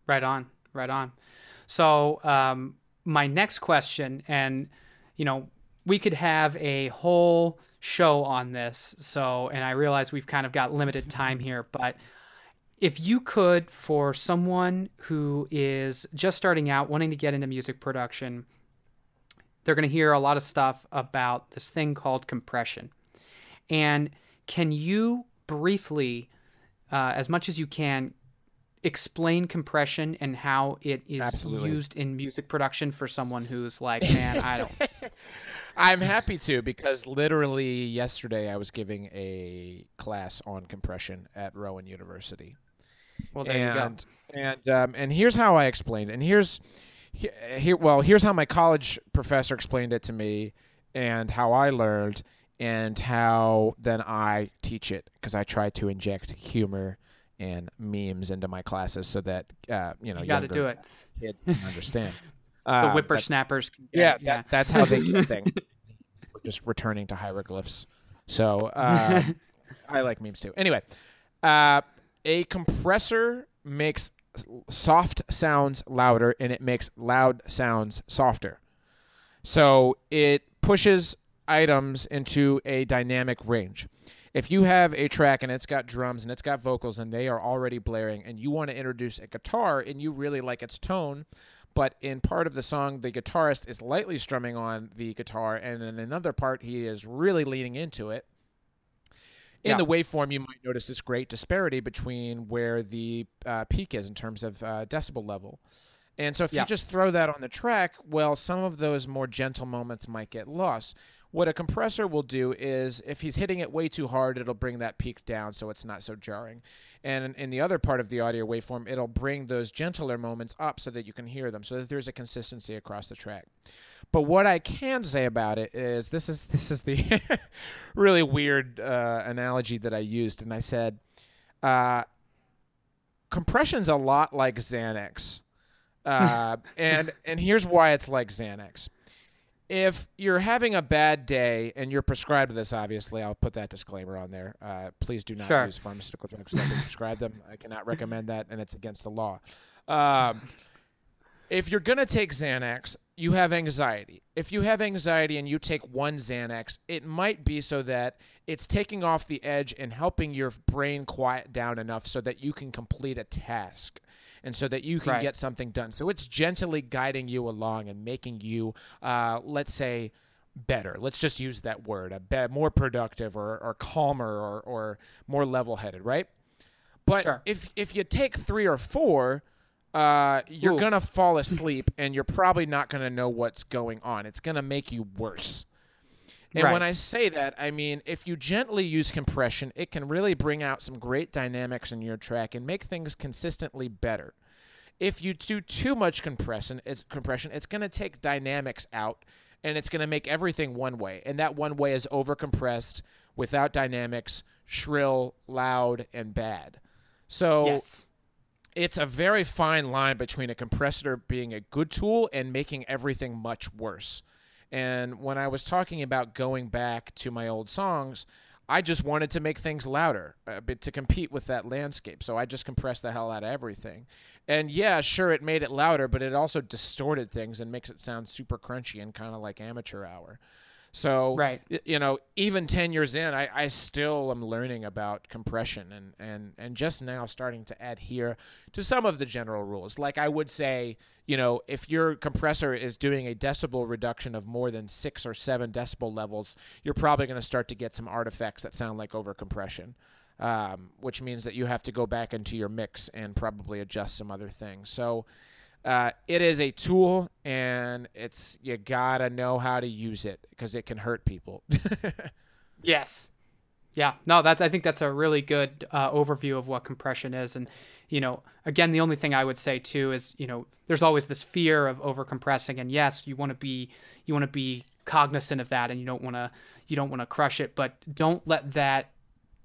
Right on, right on. So, my next question, and you know, we could have a whole show on this. So, and I realize we've kind of got limited time here, but if you could, for someone who is just starting out, wanting to get into music production, they're going to hear a lot of stuff about this thing called compression. And can you briefly, as much as you can, explain compression and how it is Absolutely. used in music production for someone who's like, man, I don't. I'm happy to, because literally yesterday I was giving a class on compression at Rowan University. Well, there you go. And here's how I explained it. And here's how my college professor explained it to me, and how I learned, and how then I teach it, because I try to inject humor and memes into my classes so that You got to younger do it. kids can understand. The That's whippersnappers can get Yeah, it. Yeah. that's how they get things. We're just returning to hieroglyphs. So I like memes too. Anyway, uh, a compressor makes soft sounds louder, and it makes loud sounds softer. So it pushes items into a dynamic range. If you have a track and it's got drums and it's got vocals and they are already blaring, and you want to introduce a guitar and you really like its tone, but in part of the song the guitarist is lightly strumming on the guitar, and in another part he is really leaning into it, in Yeah. the waveform you might notice this great disparity between where the peak is in terms of decibel level. And so if you Yeah. just throw that on the track, well, some of those more gentle moments might get lost. What a compressor will do is, if he's hitting it way too hard, it'll bring that peak down so it's not so jarring. And in the other part of the audio waveform, it'll bring those gentler moments up so that you can hear them, so that there's a consistency across the track. But what I can say about it is, this is the really weird analogy that I used, and I said, uh, compression's a lot like Xanax. And here's why it's like Xanax. If you're having a bad day and you're prescribed this, obviously, I'll put that disclaimer on there. Please do not Sure. use pharmaceutical drugs that they prescribe them. I cannot recommend that, and it's against the law. Um, if you're going to take Xanax, you have anxiety. If you have anxiety and you take one Xanax, it might be so that it's taking off the edge and helping your brain quiet down enough so that you can complete a task, and so that you can Right. get something done. So it's gently guiding you along and making you, let's say, better. Let's just use that word, more productive, or calmer, or more level-headed, right? But Sure. if you take three or four, you're Ooh. gonna fall asleep, and you're probably not gonna know what's going on. It's gonna make you worse. And when Right. I say that, I mean, if you gently use compression, it can really bring out some great dynamics in your track and make things consistently better. If you do too much compression, it's going to take dynamics out, and it's going to make everything one way. And that one way is overcompressed, without dynamics, shrill, loud, and bad. So Yes. it's a very fine line between a compressor being a good tool and making everything much worse. And when I was talking about going back to my old songs, I just wanted to make things louder, but to compete with that landscape. So I just compressed the hell out of everything. And yeah, sure, it made it louder, but it also distorted things and makes it sound super crunchy and kind of like amateur hour. So, Right. even 10 years in, I still am learning about compression, and just now starting to adhere to some of the general rules. Like I would say, if your compressor is doing a decibel reduction of more than 6 or 7 decibel levels, you're probably going to start to get some artifacts that sound like overcompression, which means that you have to go back into your mix and probably adjust some other things. So, it is a tool, and you gotta know how to use it, because it can hurt people. Yes. Yeah. No, I think that's a really good overview of what compression is. And, again, the only thing I would say too is, there's always this fear of overcompressing. And yes, you want to be cognizant of that, and you don't want to crush it, but don't let that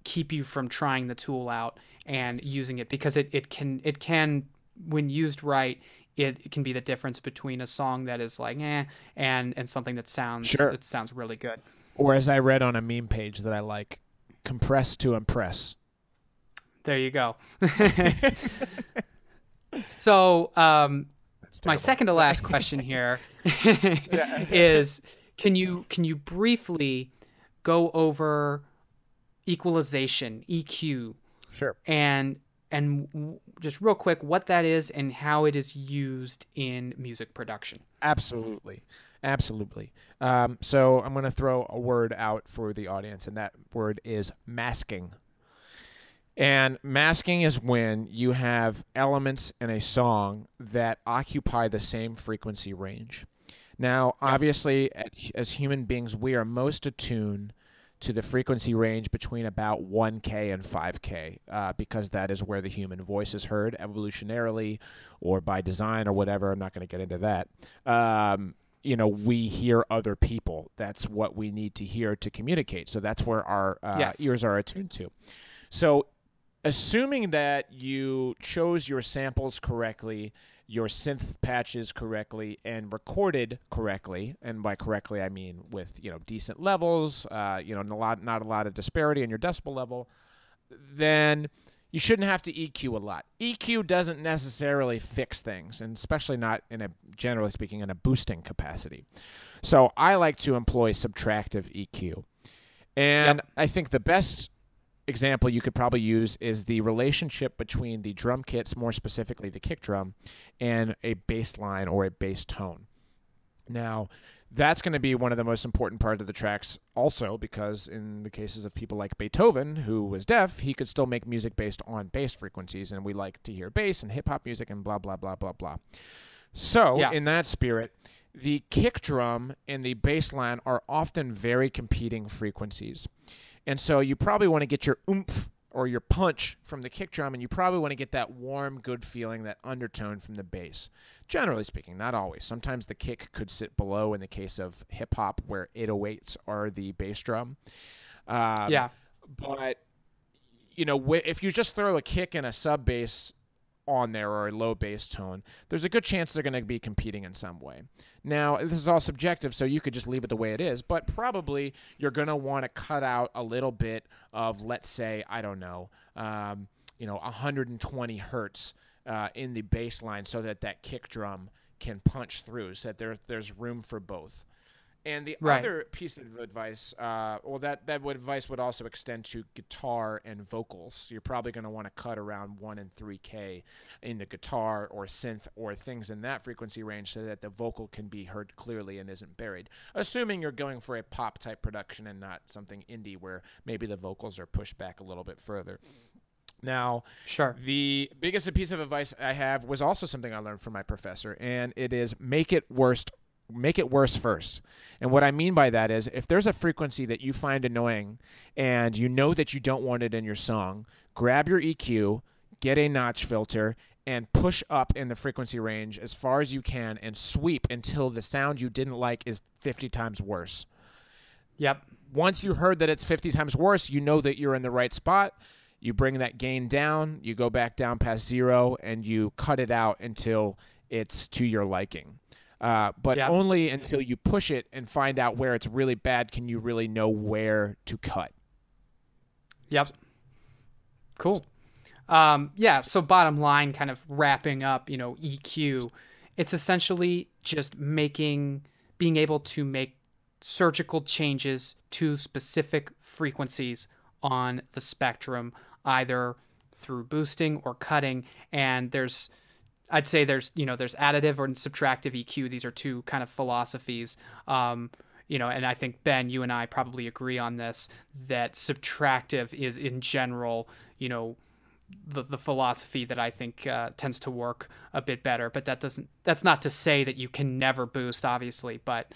keep you from trying the tool out and using it, because it can, when used right, it can be the difference between a song that is like and something that sounds Sure. that sounds really good. Or, as I read on a meme page that I like, compress to impress. There you go. So, That's my terrible. second to last question here Yeah. is, can you briefly go over equalization, EQ, Sure. and just real quick what that is and how it is used in music production? Absolutely. Absolutely. So I'm going to throw a word out for the audience, and that word is masking. And masking is when you have elements in a song that occupy the same frequency range. Now, Yep. obviously, as human beings, we are most attuned to the frequency range between about 1K and 5K, because that is where the human voice is heard evolutionarily or by design or whatever. I'm not going to get into that. We hear other people. That's what we need to hear to communicate. So that's where our Yes. ears are attuned to. So assuming that you chose your samples correctly, your synth patches correctly, and recorded correctly, and by correctly I mean with decent levels, not a lot of disparity in your decibel level, then you shouldn't have to EQ a lot. EQ doesn't necessarily fix things, and especially not generally speaking, in a boosting capacity. So I like to employ subtractive EQ. And Yep. I think the best example you could probably use is the relationship between the drum kits, more specifically the kick drum, and a bass line or a bass tone. Now, that's going to be one of the most important parts of the tracks also, because in the cases of people like Beethoven, who was deaf, he could still make music based on bass frequencies, and we like to hear bass and hip-hop music and blah, blah, blah, blah, blah. So, Yeah. in that spirit, the kick drum and the bass line are often very competing frequencies. And so you probably want to get your oomph or your punch from the kick drum, and you probably want to get that warm, good feeling, that undertone from the bass. Generally speaking, not always. Sometimes the kick could sit below in the case of hip hop, where 808s are the bass drum. Um, Yeah. but if you just throw a kick and a sub bass on there, or a low bass tone, there's a good chance they're going to be competing in some way. Now, this is all subjective, so you could just leave it the way it is, but probably you're going to want to cut out a little bit of, let's say, I don't know, 120 hertz in the bass line, so that kick drum can punch through, so that there's room for both. And the Right. other piece of advice, that advice would also extend to guitar and vocals. So you're probably going to want to cut around 1 and 3K in the guitar or synth or things in that frequency range, so that the vocal can be heard clearly and isn't buried. Assuming you're going for a pop type production and not something indie where maybe the vocals are pushed back a little bit further. Now, Sure. the biggest piece of advice I have was also something I learned from my professor, and it is make it worse first. And what I mean by that is, if there's a frequency that you find annoying and you know that you don't want it in your song, grab your EQ, get a notch filter, and push up in the frequency range as far as you can and sweep until the sound you didn't like is 50 times worse. Yep. Once you heard that it's 50 times worse, you know that you're in the right spot. You bring that gain down, you go back down past 0, and you cut it out until it's to your liking. But Yep. only until you push it and find out where it's really bad can you really know where to cut. Yep. Cool. Yeah. So bottom line, kind of wrapping up, EQ, it's essentially just being able to make surgical changes to specific frequencies on the spectrum, either through boosting or cutting. And I'd say there's additive or subtractive EQ. These are two kind of philosophies. And I think, Ben, you and I probably agree on this, that subtractive is in general, the philosophy that I think tends to work a bit better. But that's not to say that you can never boost, obviously. But